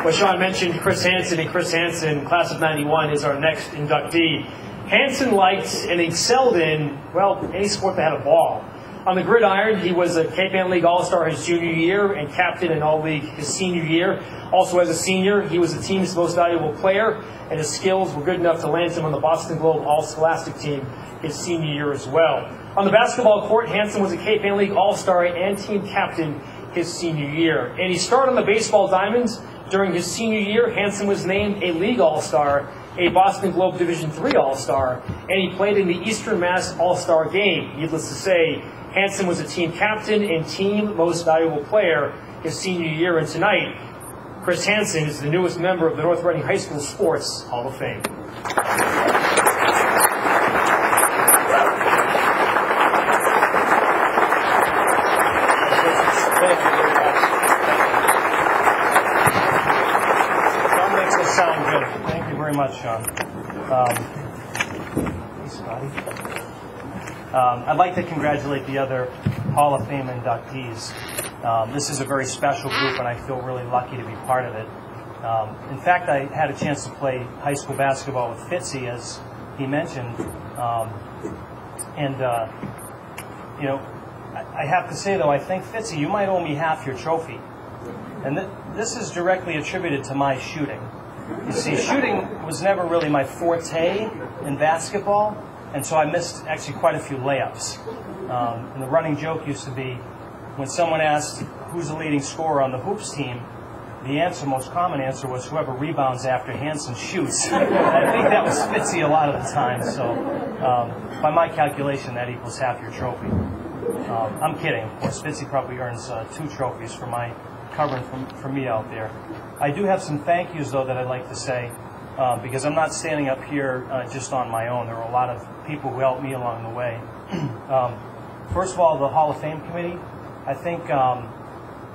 Well, Sean mentioned Chris Hansen, and Chris Hansen, class of '91, is our next inductee. Hansen liked and excelled in, well, any sport that had a ball. On the gridiron, he was a Cape Ann League All-Star his junior year and captain in All-League his senior year. Also, as a senior, he was the team's most valuable player, and his skills were good enough to land him on the Boston Globe All-Scholastic team his senior year as well. On the basketball court, Hansen was a Cape Ann League All-Star and team captain his senior year. And he started on the baseball diamonds. During his senior year, Hansen was named a League All-Star, a Boston Globe Division III All-Star, and he played in the Eastern Mass All-Star Game. Needless to say, Hansen was a team captain and team most valuable player his senior year. And tonight, Chris Hansen is the newest member of the North Reading High School Sports Hall of Fame. Thank you very much, Sean. Hey, Scotty. I'd like to congratulate the other Hall of Fame inductees. This is a very special group, and I feel really lucky to be part of it. In fact, I had a chance to play high school basketball with Fitzy, as he mentioned. You know, I have to say, though, I think, Fitzy, you might owe me half your trophy. And this is directly attributed to my shooting. You see, shooting was never really my forte in basketball, and so I missed actually quite a few layups. And the running joke used to be, when someone asked who's the leading scorer on the hoops team, the most common answer was whoever rebounds after Hansen shoots. I think that was Fitzy a lot of the time, so by my calculation, that equals half your trophy. I'm kidding. Of course, Fitzy probably earns 2 trophies for my covering for me out there. I do have some thank yous, though, that I'd like to say, because I'm not standing up here just on my own. There were a lot of people who helped me along the way. First of all, the Hall of Fame committee. I think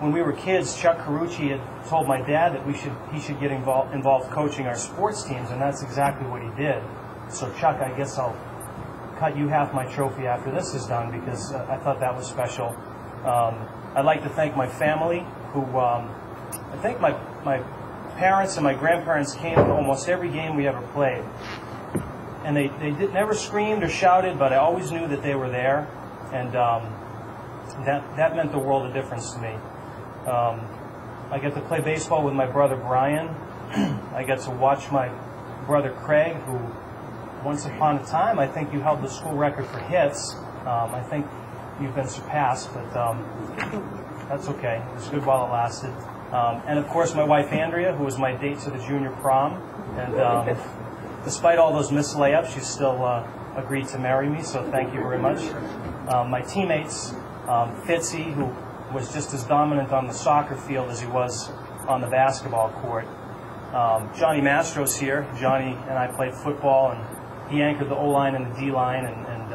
when we were kids, Chuck Carucci had told my dad that he should get involved coaching our sports teams, and that's exactly what he did. So, Chuck, I guess I'll cut you half my trophy after this is done, because I thought that was special. I'd like to thank my family, who I think my parents and my grandparents came to almost every game we ever played. And they never screamed or shouted, but I always knew that they were there, and that meant the world of difference to me. I get to play baseball with my brother Brian. I get to watch my brother Craig, who once upon a time, I think you held the school record for hits. I think you've been surpassed, but that's okay. It was good while it lasted. And of course, my wife Andrea, who was my date to the junior prom, and despite all those missed layups, she still agreed to marry me, so thank you very much. My teammates, Fitzy, who was just as dominant on the soccer field as he was on the basketball court. Johnny Mastro's here. Johnny and I played football, and he anchored the O-line and the D-line, and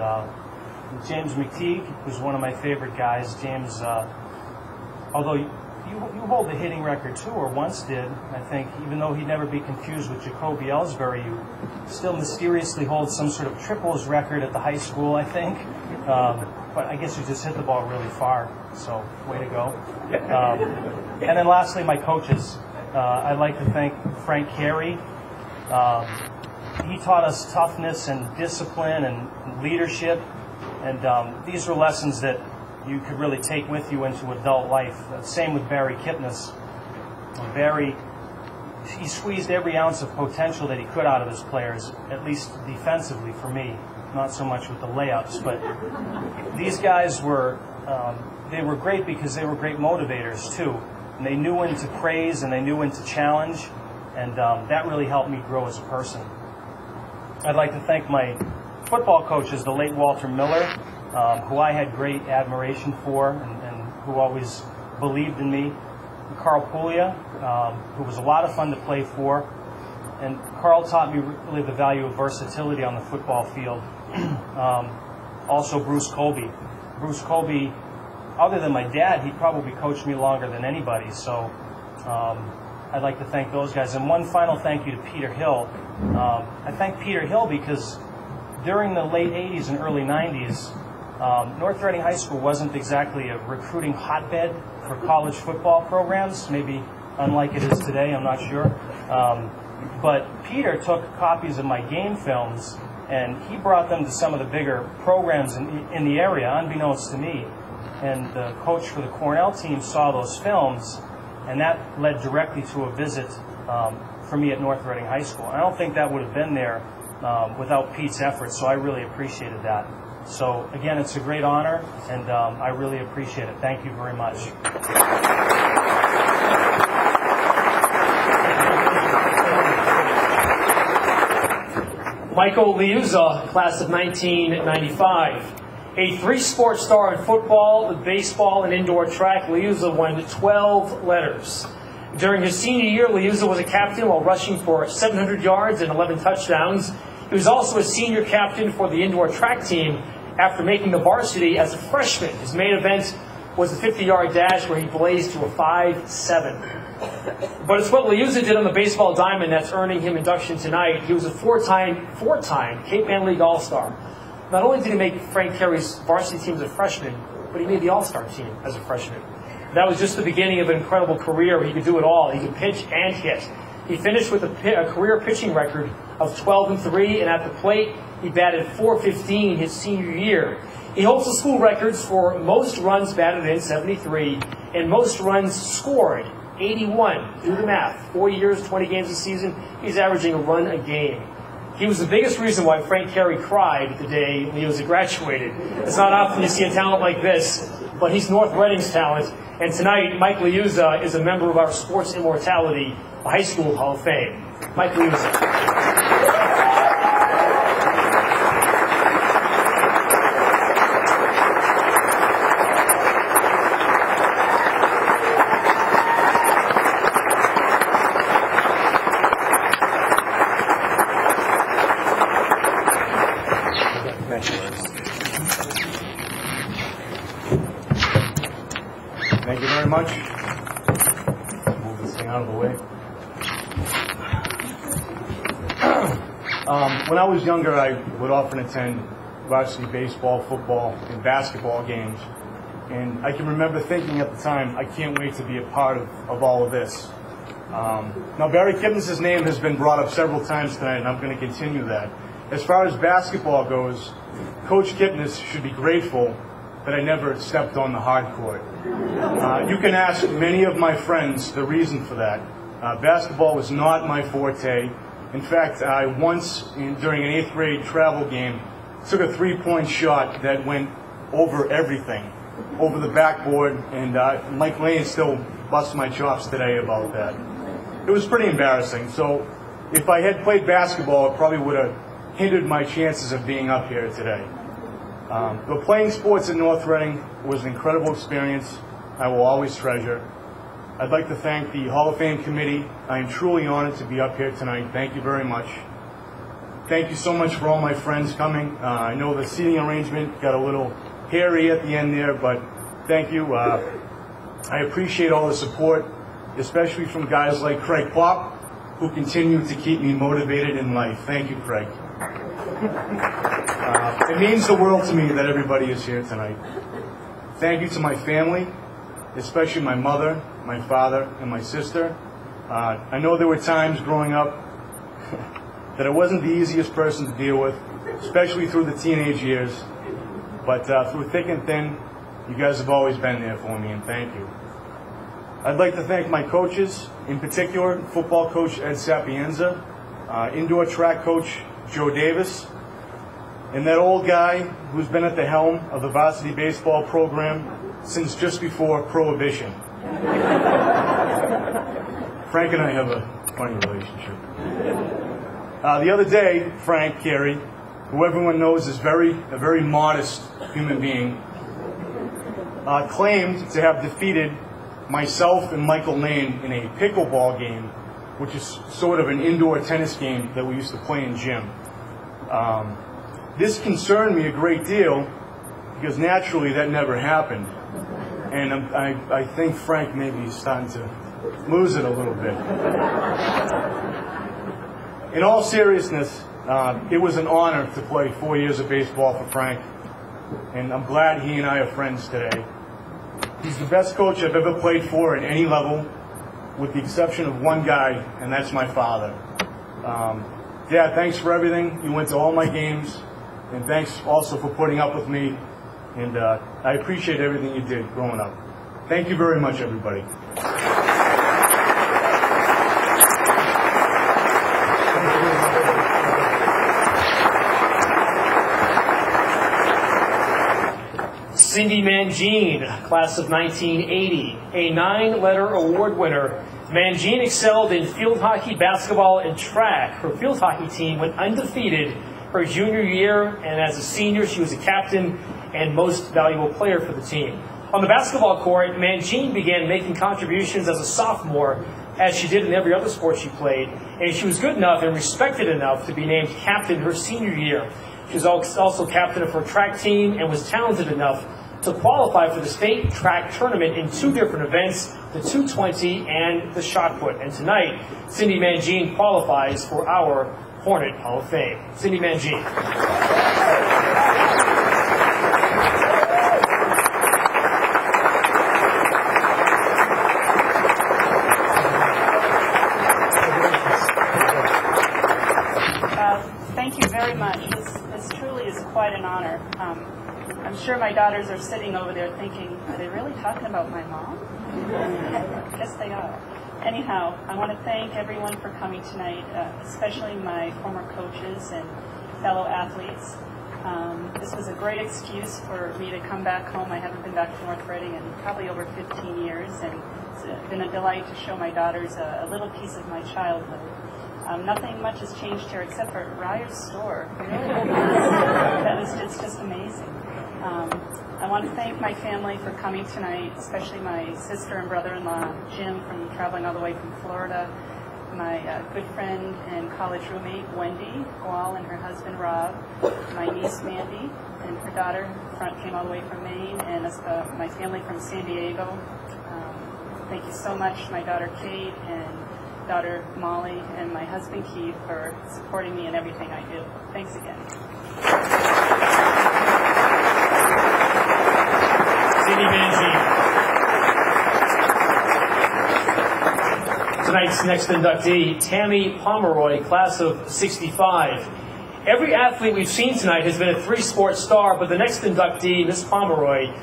James McTeague, who's one of my favorite guys. James, although you hold the hitting record too, or once did, I think, even though he'd never be confused with Jacoby Ellsbury, you still mysteriously hold some sort of triples record at the high school, I think. But I guess you just hit the ball really far, so way to go. And then lastly, my coaches. I'd like to thank Frank Carey. He taught us toughness and discipline and leadership, and these were lessons that you could really take with you into adult life. Same with Barry Kipnis. Barry, he squeezed every ounce of potential that he could out of his players, at least defensively for me, not so much with the layups. But these guys were, they were great because they were great motivators too. And they knew when to praise and they knew when to challenge, and that really helped me grow as a person. I'd like to thank my football coaches, the late Walter Miller, who I had great admiration for and who always believed in me. Carl Puglia, who was a lot of fun to play for. And Carl taught me really the value of versatility on the football field. Also Bruce Colby. Bruce Colby, other than my dad, he probably coached me longer than anybody. So I'd like to thank those guys. And one final thank you to Peter Hill. I thank Peter Hill because during the late 80s and early 90s, North Reading High School wasn't exactly a recruiting hotbed for college football programs. Maybe unlike it is today, I'm not sure. But Peter took copies of my game films, and he brought them to some of the bigger programs in the area, unbeknownst to me. And the coach for the Cornell team saw those films, and that led directly to a visit for me at North Reading High School. I don't think that would have been there without Pete's efforts, so I really appreciated that. So again, it's a great honor, and I really appreciate it. Thank you very much. Michael Liuzza, class of 1995. A three-sport star in football, baseball, and indoor track, Liuzza won 12 letters. During his senior year, Liuzza was a captain while rushing for 700 yards and 11 touchdowns. He was also a senior captain for the indoor track team after making the varsity as a freshman. His main event was the 50-yard dash where he blazed to a 5.7. But it's what Liuzza did on the baseball diamond that's earning him induction tonight. He was a four-time Cape Ann League All-Star. Not only did he make Frank Carey's varsity team as a freshman, but he made the All-Star team as a freshman. That was just the beginning of an incredible career where he could do it all. He could pitch and hit. He finished with a career pitching record of 12-3, and at the plate, he batted .415 his senior year. He holds the school records for most runs batted in, 73, and most runs scored, 81. Do the math. 4 years, 20 games a season. He's averaging a run a game. He was the biggest reason why Frank Carey cried the day Liuzza graduated. It's not often you see a talent like this, but he's North Reading's talent. And tonight, Mike Liuzza is a member of our Sports Immortality High School Hall of Fame. Mike Liuzza. Thank you very much. Move this thing out of the way. When I was younger, I would often attend varsity baseball, football, and basketball games. And I can remember thinking at the time, I can't wait to be a part of all of this. Now, Barry Kipnis' name has been brought up several times tonight, and I'm going to continue that. As far as basketball goes, Coach Kipnis should be grateful that I never stepped on the hard court. You can ask many of my friends the reason for that. Basketball was not my forte. In fact, I once, during an 8th grade travel game, took a 3-point shot that went over everything, over the backboard, and Mike Lane still busts my chops today about that. It was pretty embarrassing. So if I had played basketball, it probably would have hindered my chances of being up here today. But playing sports at North Reading was an incredible experience I will always treasure. I'd like to thank the Hall of Fame committee. I am truly honored to be up here tonight. Thank you very much. Thank you so much for all my friends coming. I know the seating arrangement got a little hairy at the end there, but thank you. I appreciate all the support, especially from guys like Craig Pop, who continue to keep me motivated in life. Thank you, Craig. It means the world to me that everybody is here tonight. Thank you to my family, especially my mother, my father, and my sister. I know there were times growing up that I wasn't the easiest person to deal with, especially through the teenage years. But through thick and thin, you guys have always been there for me, and thank you. I'd like to thank my coaches, in particular, football coach Ed Sapienza, indoor track coach Joe Davis, and that old guy who's been at the helm of the varsity baseball program since just before Prohibition. Frank and I have a funny relationship. The other day, Frank Carey, who everyone knows is a very modest human being, claimed to have defeated myself and Michael Lane in a pickleball game, which is sort of an indoor tennis game that we used to play in gym. This concerned me a great deal because naturally that never happened. And I think Frank maybe is starting to lose it a little bit. In all seriousness, it was an honor to play 4 years of baseball for Frank, and I'm glad he and I are friends today. He's the best coach I've ever played for at any level, with the exception of one guy, and that's my father. Dad, thanks for everything. You went to all my games, and thanks also for putting up with me. And I appreciate everything you did growing up. Thank you very much, everybody. Cindy Mangine, class of 1980, a 9-letter award winner. Mangine excelled in field hockey, basketball, and track. Her field hockey team went undefeated her junior year, and as a senior, she was a captain and most valuable player for the team. On the basketball court, Mangine began making contributions as a sophomore, as she did in every other sport she played, and she was good enough and respected enough to be named captain her senior year. She was also captain of her track team and was talented enough to qualify for the state track tournament in 2 different events, the 220 and the shot put. And tonight, Cindy Mangine qualifies for our Hornet Hall of Fame. Cindy Mangine. Thank you very much. This truly is quite an honor. I'm sure my daughters are sitting over there thinking, are they really talking about my mom? Yes, they are. Anyhow, I want to thank everyone for coming tonight, especially my former coaches and fellow athletes. This was a great excuse for me to come back home. I haven't been back to North Reading in probably over 15 years, and it's been a delight to show my daughters a little piece of my childhood. Nothing much has changed here except for Ryer's store. It's just amazing. I want to thank my family for coming tonight, especially my sister and brother-in-law, Jim, from traveling all the way from Florida, my good friend and college roommate, Wendy Gual, and her husband, Rob, my niece, Mandy, and her daughter, came all the way from Maine, and my family from San Diego. Thank you so much, my daughter, Kate, and daughter Molly, and my husband Keith for supporting me in everything I do. Thanks again. Cindy Mangine. Tonight's next inductee, Tammy Pomeroy, class of 65. Every athlete we've seen tonight has been a 3-sport star, but the next inductee, Miss Pomeroy,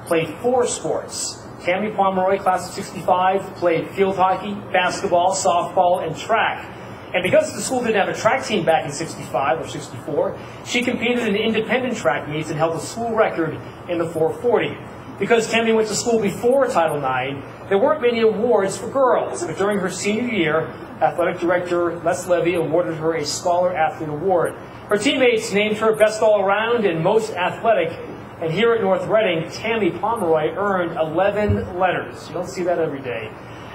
played 4 sports. Tammy Pomeroy, class of 65, played field hockey, basketball, softball, and track. And because the school didn't have a track team back in 65 or 64, she competed in independent track meets and held a school record in the 440. Because Tammy went to school before Title IX, there weren't many awards for girls. But during her senior year, athletic director Les Levy awarded her a Scholar Athlete Award. Her teammates named her Best All-Around and Most Athletic. And here at North Reading, Tammy Pomeroy earned 11 letters. You don't see that every day.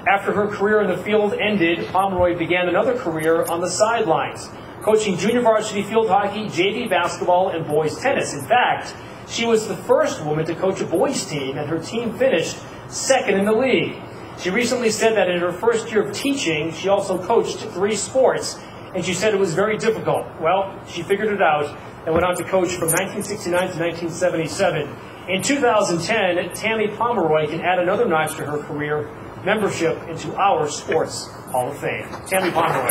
After her career in the field ended, Pomeroy began another career on the sidelines, coaching junior varsity field hockey, JV basketball, and boys tennis. In fact, she was the first woman to coach a boys team, and her team finished 2nd in the league. She recently said that in her first year of teaching, she also coached 3 sports, and she said it was very difficult. Well, she figured it out and went on to coach from 1969 to 1977. In 2010, Tammy Pomeroy can add another notch to her career, membership into our Sports Hall of Fame. Tammy Pomeroy.